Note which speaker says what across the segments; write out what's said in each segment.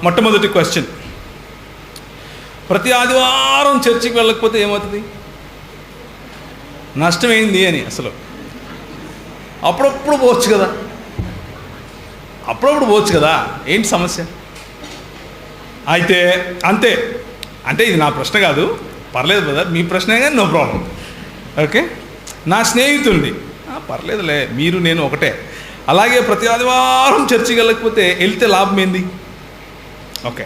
Speaker 1: మొట్టమొదటి క్వశ్చన్, ప్రతి ఆదివారం చర్చికి వెళ్ళకపోతే ఏమవుతుంది? నష్టమైంది అని. అసలు అప్పుడప్పుడు పోవచ్చు కదా, ఏంటి సమస్య? అయితే అంతే. అంటే ఇది నా ప్రశ్న కాదు, పర్లేదు బ్రదర్, మీ ప్రశ్నే కానీ నో ప్రాబ్లం. ఓకే, నా స్నేహితుడిని, పర్లేదులే, మీరు నేను ఒకటే. అలాగే ప్రతి ఆదివారం చర్చికి వెళ్ళకపోతే వెళ్తే లాభం ఏంది? ఓకే,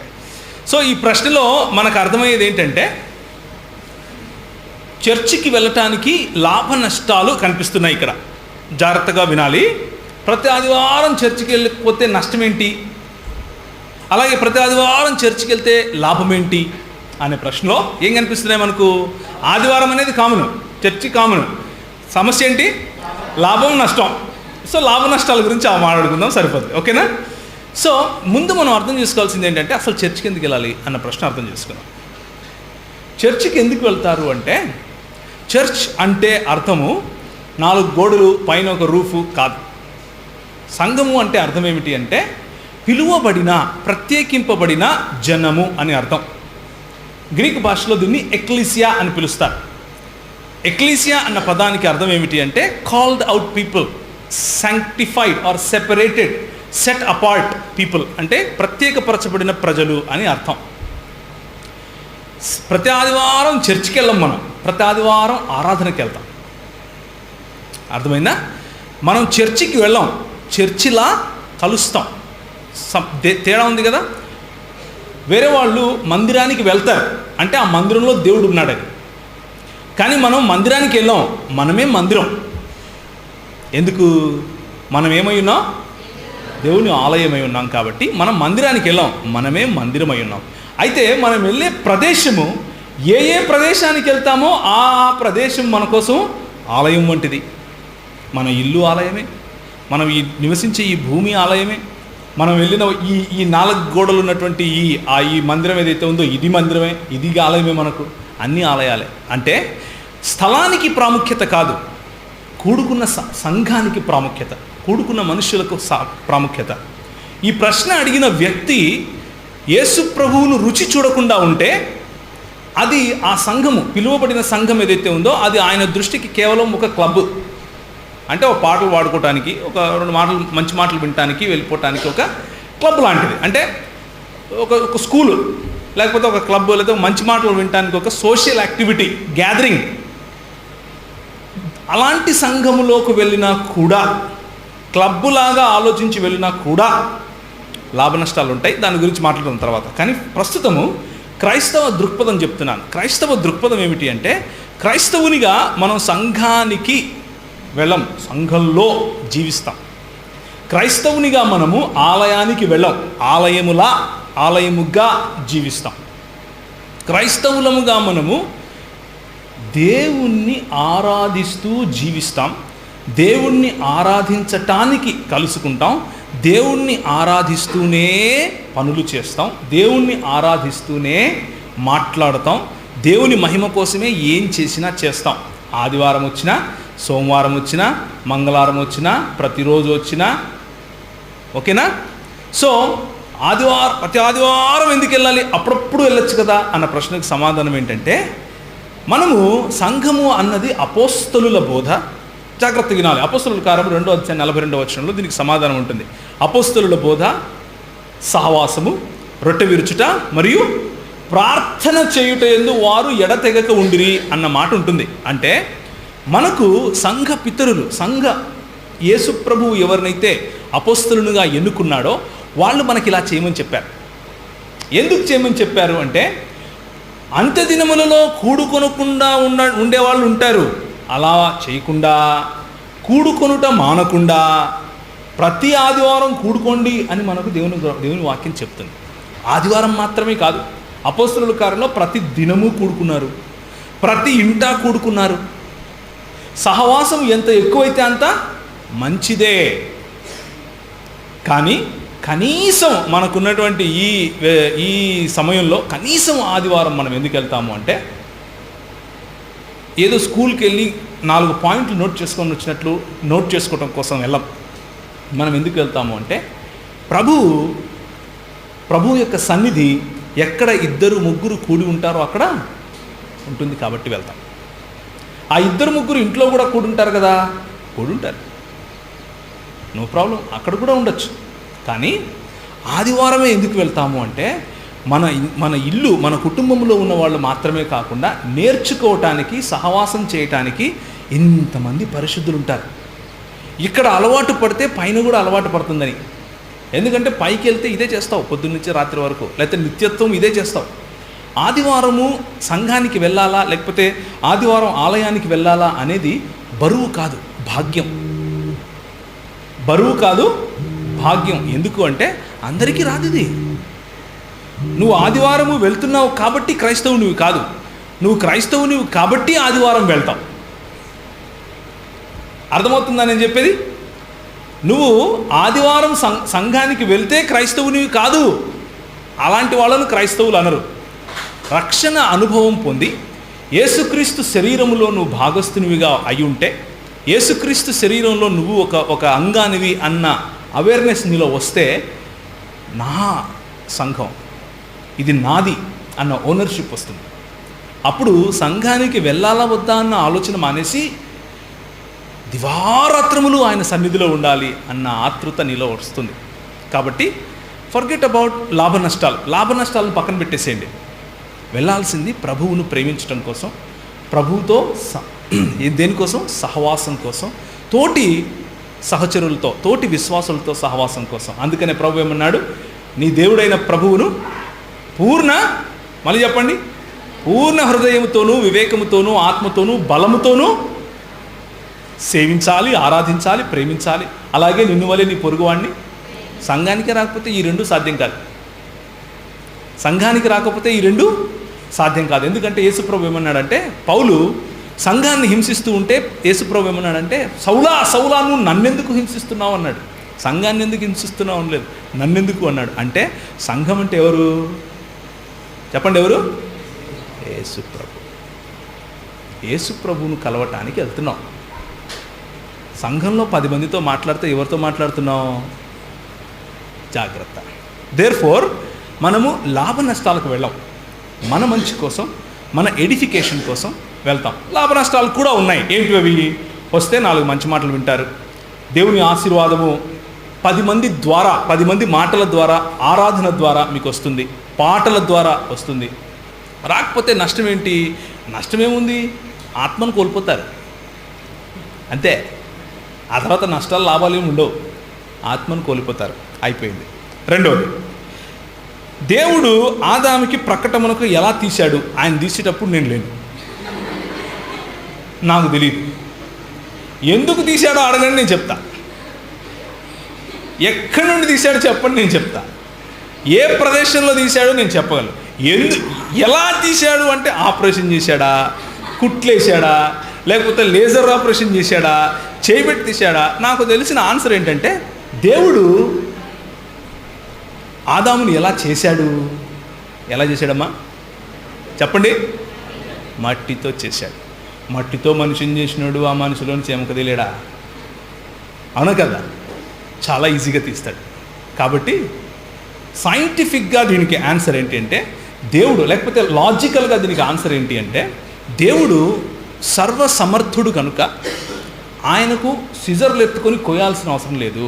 Speaker 1: సో ఈ ప్రశ్నలో మనకు అర్థమయ్యేది ఏంటంటే, చర్చికి వెళ్ళటానికి లాభ నష్టాలు కనిపిస్తున్నాయి ఇక్కడ. జాగ్రత్తగా వినాలి. ప్రతి ఆదివారం చర్చికి వెళ్ళకపోతే నష్టం ఏంటి, అలాగే ప్రతి ఆదివారం చర్చికి వెళ్తే లాభం ఏంటి అనే ప్రశ్నలో ఏం కనిపిస్తున్నాయి మనకు? ఆదివారం అనేది కామన్, చర్చి కామన్. సమస్య ఏంటి? లాభం నష్టం. సో లాభ నష్టాల గురించి మాట్లాడుకుందాం, సరిపోతుంది. ఓకేనా? సో ముందు మనం అర్థం చేసుకోవాల్సింది ఏంటంటే, అసలు చర్చికి ఎందుకు వెళ్ళాలి అన్న ప్రశ్న అర్థం చేసుకుందాం. చర్చికి ఎందుకు వెళ్తారు అంటే, చర్చ్ అంటే అర్థము 4 గోడలు పైన ఒక రూఫు కాదు. సంఘము అంటే అర్థం ఏమిటి అంటే, పిలువబడిన, ప్రత్యేకింపబడిన జనము అని అర్థం. గ్రీక్ భాషలో దీన్ని ఎక్లీసియా అని పిలుస్తారు. ఎక్లీసియా అన్న పదానికి అర్థం ఏమిటి అంటే, called out people, sanctified or separated, set apart people, అంటే ప్రత్యేకపరచబడిన ప్రజలు అని అర్థం. ప్రతి ఆదివారం చర్చికి వెళ్ళాం, మనం ప్రతి ఆదివారం ఆరాధనకి వెళ్తాం. అర్థమైందా? మనం చర్చికి వెళ్ళాం, చర్చిలా కలుస్తాం. తేడా ఉంది కదా. వేరే వాళ్ళు మందిరానికి వెళ్తారు అంటే ఆ మందిరంలో దేవుడు ఉన్నాడని, కానీ మనం మందిరానికి వెళ్ళాం, మనమే మందిరం. ఎందుకు? మనం ఏమై ఉన్నాం? దేవుని ఆలయమై ఉన్నాం. కాబట్టి మనం మందిరానికి వెళ్ళాం, మనమే మందిరమై ఉన్నాం. అయితే మనం వెళ్ళే ప్రదేశము, ఏ ప్రదేశానికి వెళ్తామో ఆ ప్రదేశం మన కోసం ఆలయం వంటిది. మన ఇల్లు ఆలయమే, మనం నివసించే ఈ భూమి ఆలయమే, మనం వెళ్ళిన ఈ 4 గోడలు ఉన్నటువంటి ఈ మందిరం ఏదైతే ఉందో ఇది మందిరమే, ఇది ఆలయమే. మనకు అన్ని ఆలయాలే. అంటే స్థలానికి ప్రాముఖ్యత కాదు, కూడుకున్న సంఘానికి ప్రాముఖ్యత, కూడుకున్న మనుషులకు ప్రాముఖ్యత. ఈ ప్రశ్న అడిగిన వ్యక్తి యేసు ప్రభువును రుచి చూడకుండా ఉంటే, అది ఆ సంఘము, పిలువబడిన సంఘం ఏదైతే ఉందో అది ఆయన దృష్టికి కేవలం ఒక క్లబ్. అంటే ఒక పాటలు పాడుకోవటానికి, ఒక 2 మాటలు మంచి మాటలు వినటానికి వెళ్ళిపోవటానికి ఒక క్లబ్ లాంటిది. అంటే ఒక స్కూలు, లేకపోతే ఒక క్లబ్, లేదా మంచి మాటలు వినటానికి ఒక సోషల్ యాక్టివిటీ, గ్యాదరింగ్. అలాంటి సంఘములోకి వెళ్ళినా కూడా, క్లబ్ లాగా ఆలోచించి వెళ్ళినా కూడా లాభ నష్టాలు ఉంటాయి. దాని గురించి మాట్లాడుతున్న తర్వాత. కానీ ప్రస్తుతము క్రైస్తవ దృక్పథం చెప్తున్నాను. క్రైస్తవ దృక్పథం ఏమిటి అంటే, క్రైస్తవునిగా మనం సంఘానికి వెళ్ళం, సంఘంలో జీవిస్తాం. క్రైస్తవునిగా మనము ఆలయానికి వెళ్ళం, ఆలయముగా జీవిస్తాం. క్రైస్తవులముగా మనము దేవుణ్ణి ఆరాధిస్తూ జీవిస్తాం, దేవుణ్ణి ఆరాధించటానికి కలుసుకుంటాం, దేవుణ్ణి ఆరాధిస్తూనే పనులు చేస్తాం, దేవుణ్ణి ఆరాధిస్తూనే మాట్లాడతాం, దేవుని మహిమ కోసమే ఏం చేసినా చేస్తాం. ఆదివారం వచ్చినా, సోమవారం వచ్చినా, మంగళవారం వచ్చినా, ప్రతిరోజు వచ్చినా. ఓకేనా? సో ప్రతి ఆదివారం ఎందుకు వెళ్ళాలి, అప్పుడప్పుడు వెళ్ళొచ్చు కదా అన్న ప్రశ్నకు సమాధానం ఏంటంటే, మనము సంఘము అన్నది అపోస్తలుల బోధ. జాగ్రత్తగా వినాలి. అపోస్తలుల కార్యము 2:42 దీనికి సమాధానం ఉంటుంది. అపోస్తలుల బోధ, సహవాసము, రొట్టె విరుచుట మరియు ప్రార్థన చేయుట యందు వారు ఎడతెగక ఉండిరి అన్న మాట ఉంటుంది. అంటే మనకు సంఘ పితరులు, యేసు ప్రభువు ఎవరినైతే అపోస్తలునిగా ఎన్నుకున్నాడో వాళ్ళు మనకి ఇలా చేయమని చెప్పారు. ఎందుకు చేయమని చెప్పారు అంటే, అంత్య దినములలో కూడుకొనకుండా ఉండేవాళ్ళు ఉంటారు. అలా చేయకుండా, కూడుకొనుట మానకుండా ప్రతి ఆదివారం కూడుకోండి అని మనకు దేవుని వాక్యం చెప్తుంది. ఆదివారం మాత్రమే కాదు, అపోస్తలుల కార్యంలో ప్రతి దినము కూడుకున్నారు, ప్రతి ఇంటా కూడుకున్నారు. సహవాసం ఎంత ఎక్కువైతే అంత మంచిదే. కానీ కనీసం మనకున్నటువంటి ఈ సమయంలో కనీసం ఆదివారం మనం ఎందుకు వెళ్తాము అంటే, ఏదో స్కూల్కి వెళ్ళి 4 పాయింట్లు నోట్ చేసుకోవటం కోసం వెళ్ళం. మనం ఎందుకు వెళ్తాము అంటే, ప్రభువు ప్రభు యొక్క సన్నిధి ఎక్కడ 2-3 కూడి ఉంటారో అక్కడ ఉంటుంది కాబట్టి వెళ్తాం. ఆ 2-3 ఇంట్లో కూడా కూడి ఉంటారు కదా, కూడి ఉంటారు, నో ప్రాబ్లం, అక్కడ కూడా ఉండొచ్చు. కానీ ఆదివారమే ఎందుకు వెళ్తాము అంటే మన ఇల్లు, మన కుటుంబంలో ఉన్న వాళ్ళు మాత్రమే కాకుండా నేర్చుకోవటానికి, సహవాసం చేయటానికి ఇంతమంది పరిశుద్ధులు ఉంటారు. ఇక్కడ అలవాటు పడితే పైన కూడా అలవాటు పడుతుందని. ఎందుకంటే పైకి వెళ్తే ఇదే చేస్తావు పొద్దున్నుంచి రాత్రి వరకు, లేకపోతే నిత్యత్వం ఇదే చేస్తావు. ఆదివారము సంఘానికి వెళ్ళాలా, లేకపోతే ఆదివారం ఆలయానికి వెళ్ళాలా అనేది బరువు కాదు, భాగ్యం. బరువు కాదు, భాగ్యం. ఎందుకు అంటే అందరికీ రాదు ఇది. నువ్వు ఆదివారము వెళ్తున్నావు కాబట్టి క్రైస్తవునివి కాదు, నువ్వు క్రైస్తవునివి కాబట్టి ఆదివారం వెళ్తావు. అర్థమవుతుందా నేను చెప్పేది? నువ్వు ఆదివారం సంఘానికి వెళ్తే క్రైస్తవునివి కాదు. అలాంటి వాళ్ళను క్రైస్తవులు అనరు. రక్షణ అనుభవం పొంది యేసుక్రీస్తు శరీరములో నువ్వు భాగస్థునివిగా అయి ఉంటే, యేసుక్రీస్తు శరీరంలో నువ్వు ఒక అంగానివి అన్న అవేర్నెస్ నీలో వస్తే, నా సంఘం ఇది నాది అన్న ఓనర్షిప్ వస్తుంది. అప్పుడు సంఘానికి వెళ్ళాలా వద్దా అన్న ఆలోచన మానేసి దివారాత్రములు ఆయన సన్నిధిలో ఉండాలి అన్న ఆతృత నీలో వస్తుంది. కాబట్టి ఫర్గెట్ అబౌట్ లాభ నష్టాలను పక్కన పెట్టేసేయండి. వెళ్ళాల్సింది ప్రభువును ప్రేమించడం కోసం, ప్రభువుతో దేనికోసం? సహవాసం కోసం, తోటి సహచరులతో, తోటి విశ్వాసులతో సహవాసం కోసం. అందుకనే ప్రభు ఏమన్నాడు? నీ దేవుడైన ప్రభువును మళ్ళీ చెప్పండి, పూర్ణ హృదయముతోనూ, వివేకముతోనూ, ఆత్మతోనూ, బలముతోనూ సేవించాలి, ఆరాధించాలి, ప్రేమించాలి. అలాగే నిన్ను వలె నీ పొరుగువాడిని. సంఘానికి రాకపోతే ఈ 2 సాధ్యం కాదు. సంఘానికి రాకపోతే ఈ 2 సాధ్యం కాదు. ఎందుకంటే యేసుప్రభు ఏమన్నాడంటే, పౌలు సంఘాన్ని హింసిస్తూ ఉంటే యేసుప్రభు ఏమన్నాడంటే, సౌలా నువ్వు నన్నెందుకు హింసిస్తున్నావు అన్నాడు. సంఘాన్ని ఎందుకు హింసిస్తున్నావు అనలేదు, నన్నెందుకు అన్నాడు. అంటే సంఘం అంటే ఎవరు చెప్పండి? ఎవరు? యేసుప్రభు. యేసుప్రభువును కలవటానికి వెళ్తున్నావు. సంఘంలో 10 మందితో మాట్లాడితే ఎవరితో మాట్లాడుతున్నావు? జాగ్రత్త. దేర్ఫోర్ మనము లాభ నష్టాలకు వెళ్ళాం. మన మంచి కోసం, మన ఎడిఫికేషన్ కోసం వెళ్తాం. లాభ నష్టాలు కూడా ఉన్నాయి. ఏంటి అవి? వస్తే 4 మంచి మాటలు వింటారు, దేవుని ఆశీర్వాదము 10 మంది ద్వారా, 10 మంది మాటల ద్వారా, ఆరాధన ద్వారా మీకు వస్తుంది, పాటల ద్వారా వస్తుంది. రాకపోతే నష్టం ఏంటి? నష్టమేముంది? ఆత్మను కోల్పోతారు అంతే. ఆ తర్వాత నష్టాలు, లాభాలు ఏమి ఉండవు, ఆత్మను కోల్పోతారు, అయిపోయింది. రెండవది, దేవుడు ఆదాముకి ప్రకటనకు ఎలా తీశాడు? ఆయన తీసేటప్పుడు నేను లేను, నాకు తెలియదు. ఎందుకు తీశాడో అడగండి, నేను చెప్తా. ఎక్కడి నుండి తీశాడో చెప్పండి, నేను చెప్తా. ఏ ప్రదేశంలో తీశాడో నేను చెప్పగలను. ఎలా తీశాడు అంటే, ఆపరేషన్ చేశాడా, కుట్లేశాడా, లేకపోతే లేజర్ ఆపరేషన్ చేశాడా, చేయబెట్టి తీశాడా? నాకు తెలిసిన ఆన్సర్ ఏంటంటే, దేవుడు ఆదాముని ఎలా చేశాడు? ఎలా చేశాడమ్మా చెప్పండి? మట్టితో చేశాడు. మట్టితో మనిషిని చేసినాడు, ఆ మనిషిలోని చెమక తెలియడా? అవును కదా? చాలా ఈజీగా తీస్తాడు. కాబట్టి సైంటిఫిక్గా దీనికి ఆన్సర్ ఏంటి అంటే, దేవుడు, లేకపోతే లాజికల్గా దీనికి ఆన్సర్ ఏంటి అంటే, దేవుడు సర్వసమర్థుడు కనుక ఆయనకు సిజర్లు ఎత్తుకొని కొయ్యాల్సిన అవసరం లేదు,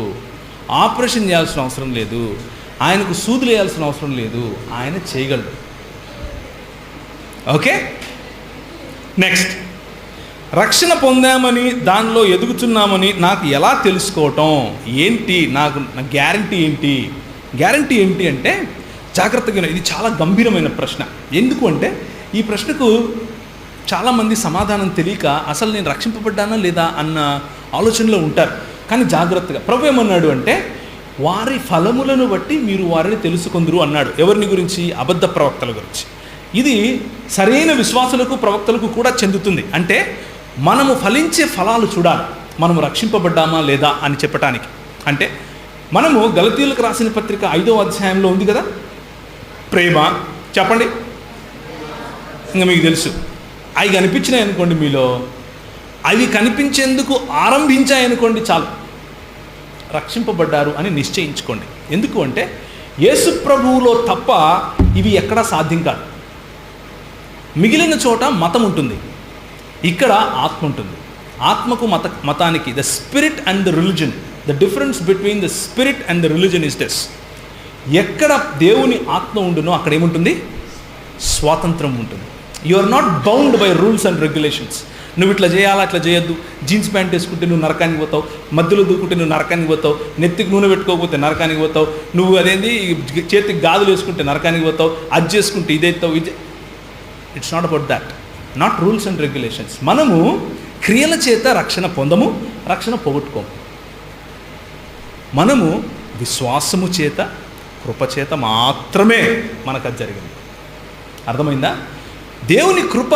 Speaker 1: ఆపరేషన్ చేయాల్సిన అవసరం లేదు, ఆయనకు సూదులు వేయాల్సిన అవసరం లేదు, ఆయన చేయగలడు. ఓకే, నెక్స్ట్, రక్షణ పొందామని, దానిలో ఎదుగుతున్నామని నాకు ఎలా తెలుసుకోవటం ఏంటి? నా గ్యారంటీ ఏంటి? గ్యారంటీ ఏంటి అంటే, జాగ్రత్తగా, ఇది చాలా గంభీరమైన ప్రశ్న. ఎందుకు అంటే, ఈ ప్రశ్నకు చాలామంది సమాధానం తెలియక అసలు నేను రక్షింపబడ్డానా లేదా అన్న ఆలోచనలో ఉంటారు. కానీ జాగ్రత్తగా, ప్రభు ఏమన్నాడు అంటే, వారి ఫలములను బట్టి మీరు వారిని తెలుసుకుందరు అన్నాడు. ఎవరిని గురించి? అబద్ధ ప్రవక్తల గురించి. ఇది సరైన విశ్వాసులకు, ప్రవక్తలకు కూడా చెందుతుంది. అంటే మనము ఫలించే ఫలాలు చూడాలి, మనము రక్షింపబడ్డామా లేదా అని చెప్పటానికి. అంటే మనము గలతీయులకు రాసిన పత్రిక 5వ అధ్యాయంలో ఉంది కదా, ప్రేమ, చెప్పండి, ఇంకా మీకు తెలుసు. అవి కనిపించినాయి అనుకోండి మీలో, అవి కనిపించేందుకు ఆరంభించాయనుకోండి చాలు, రక్షింపబడ్డారు అని నిశ్చయించుకోండి. ఎందుకు అంటే, యేసు ప్రభువులో తప్ప ఇవి ఎక్కడా సాధ్యం కాదు. మిగిలిన చోట మతం ఉంటుంది, ఇక్కడ ఆత్మ ఉంటుంది. ఆత్మకు మతానికి the spirit and the religion, the difference between the spirit and the religion is this. ఎక్కడ దేవుని ఆత్మ ఉండునో అక్కడ ఏముంటుంది? స్వాతంత్రం ఉంటుంది. You are not bound by rules and regulations. నువ్వు ఇట్లా చేయాలా, ఇట్లా చేయొద్దు, జీన్స్ ప్యాంట్ వేసుకుంటే నువ్వు నరకానికి పోతావు, మధ్యలో దూకుంటే నువ్వు నరకానికి పోతావు, నెత్తికి నూనె పెట్టుకోకపోతే నరకానికి పోతావు, నువ్వు అదేంది చేతికి గాజులు వేసుకుంటే నరకానికి పోతావు, అది చేసుకుంటే ఇదేస్తావు, ఇది. It's not about that, not rules and regulations. మనము క్రియల చేత రక్షణ పొందము, రక్షణ పోగొట్టుకోము. మనము విశ్వాసము చేత, కృపచేత మాత్రమే మనకు అది జరిగింది. అర్థమైందా? దేవుని కృప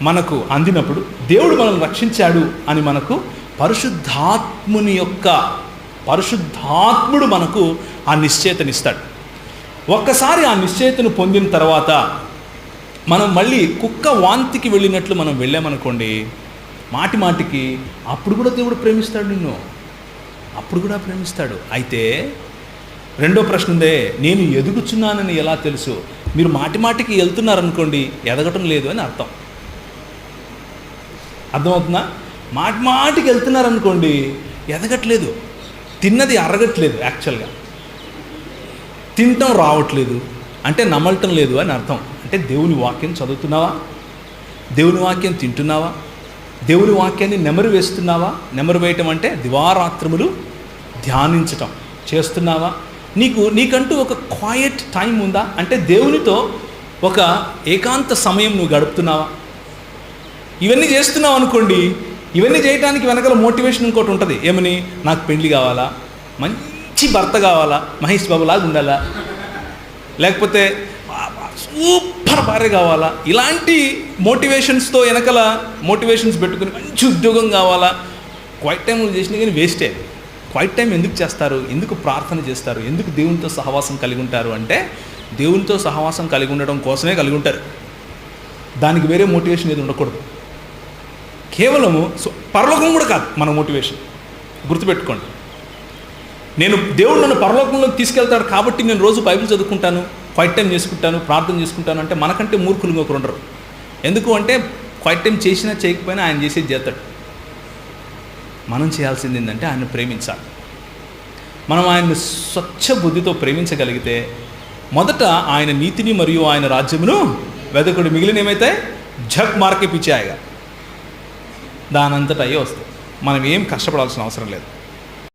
Speaker 1: మనకు అందినప్పుడు, దేవుడు మనల్ని రక్షించాడు అని మనకు పరిశుద్ధాత్ముడు మనకు ఆ నిశ్చయితనిస్తాడు. ఒక్కసారి ఆ నిశ్చయితను పొందిన తర్వాత మనం మళ్ళీ కుక్క వాంతికి వెళ్ళినట్లు మనం వెళ్ళామనుకోండి, మాటికి అప్పుడు కూడా దేవుడు ప్రేమిస్తాడు నిన్ను, అప్పుడు కూడా ప్రేమిస్తాడు. అయితే రెండో ప్రశ్న ఉందే, నేను ఎదుగుచున్నానని ఎలా తెలుసు? మీరు మాటికి వెళ్తున్నారనుకోండి, ఎదగటం లేదు అని అర్థం. అర్థమవుతుందా? మాటికి వెళ్తున్నారనుకోండి, ఎదగట్లేదు, తిన్నది అరగట్లేదు, యాక్చువల్గా తినటం రావట్లేదు అంటే నమ్మటం లేదు అని అర్థం. అంటే దేవుని వాక్యం చదువుతున్నావా? దేవుని వాక్యం తింటున్నావా? దేవుని వాక్యాన్ని నెమరు వేస్తున్నావా? నెమరు వేయటం అంటే దివారాత్రములు ధ్యానించటం చేస్తున్నావా? నీకంటూ ఒక క్వైట్ టైం ఉందా? అంటే దేవునితో ఒక ఏకాంత సమయం నువ్వు గడుపుతున్నావా? ఇవన్నీ చేస్తున్నావు అనుకోండి, ఇవన్నీ చేయడానికి వెనకాల మోటివేషన్ ఇంకోటి ఉంటుంది. ఏమని? నాకు పెళ్లి కావాలా, మంచి భర్త కావాలా, మహేష్ బాబు లాగా ఉండాలా, లేకపోతే సూపర్ భార్య కావాలా, ఇలాంటి మోటివేషన్స్తో వెనకాల మోటివేషన్స్ పెట్టుకుని మంచి ఉద్యోగం కావాలా. క్వైట్ టైంలో చేసినా కానీ వేస్టే. క్వైట్ టైం ఎందుకు చేస్తారు? ఎందుకు ప్రార్థన చేస్తారు? ఎందుకు దేవునితో సహవాసం కలిగి ఉంటారు? అంటే దేవునితో సహవాసం కలిగి ఉండడం కోసమే కలిగి ఉంటారు. దానికి వేరే మోటివేషన్ ఏది ఉండకూడదు. కేవలము పరలోకం కూడా కాదు మన మోటివేషన్. గుర్తుపెట్టుకోండి, దేవుడు నన్ను పరలోకంలోకి తీసుకెళ్తాడు కాబట్టి నేను రోజు బైబిల్ చదువుకుంటాను, క్వైట్ టైం చేసుకుంటాను, ప్రార్థన చేసుకుంటాను అంటే మనకంటే మూర్ఖులు ఇంకొకరు ఉండరు. ఎందుకు అంటే క్వైట్ టైం చేసినా చేయకపోయినా ఆయన చేసేది చేస్తాడు. మనం చేయాల్సింది ఏంటంటే ఆయన ప్రేమించాలి. మనం ఆయన్ని స్వచ్ఛ బుద్ధితో ప్రేమించగలిగితే మొదట ఆయన నీతిని మరియు ఆయన రాజ్యమును వెదకుడు, మిగిలిన ఏమైతే జగ్ మార్కే పిచ్చాయగా దానంతట అయ్యే వస్తాయి. మనం ఏం కష్టపడాల్సిన అవసరం లేదు.